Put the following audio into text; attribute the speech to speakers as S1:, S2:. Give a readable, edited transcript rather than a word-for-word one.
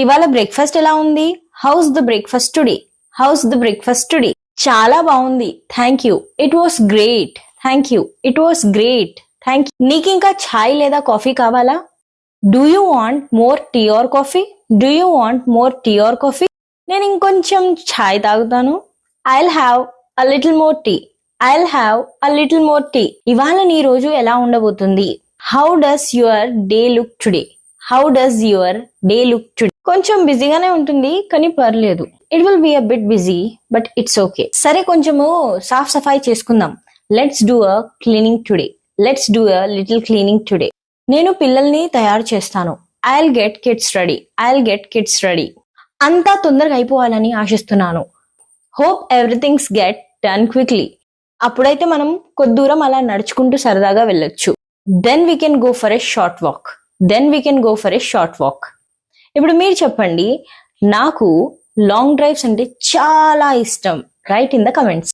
S1: ఇవాళ బ్రేక్ఫాస్ట్ ఎలా ఉంది? How's the breakfast today? How's the breakfast today? చాలా బాగుంది, thank you. It was great, thank you. It was great, thank you. నీకు ఇంకా ఛాయ్ లేదా కాఫీ కావాలా? Do you want more tea or coffee? Do you want more tea or coffee? నేను ఇంకొంచెం ఛాయ్ తాగుతాను. I'll have a little more tea. I'll have a little more tea. ఇవాళ నీ రోజు ఎలా ఉండబోతుంది? How does your day look today? How does your day look today? కొంచెం బిజీగానే ఉంటుంది కానీ పర్లేదు. It will be a bit busy but it's okay. సరే, కొంచెము సాఫ్ సఫాయి చేసుకుందాం. Let's do a cleaning today. Let's do a little cleaning today. నేను పిల్లల్ని తయారు చేస్తాను. I'll get kids ready. I'll get kids ready. అంతా తొందరగా అయిపోవాలని ఆశిస్తున్నాను. Hope everything's get done quickly. అప్పుడైతే మనం కొద్ది దూరం అలా నడుచుకుంటూ సరదాగా వెళ్ళొచ్చు. Then we can go for a short walk. Then we can go for a short walk. ఇప్పుడు మీరు చెప్పండి, నాకు లాంగ్ డ్రైవ్స్ అంటే చాలా ఇష్టం. Write in the comments.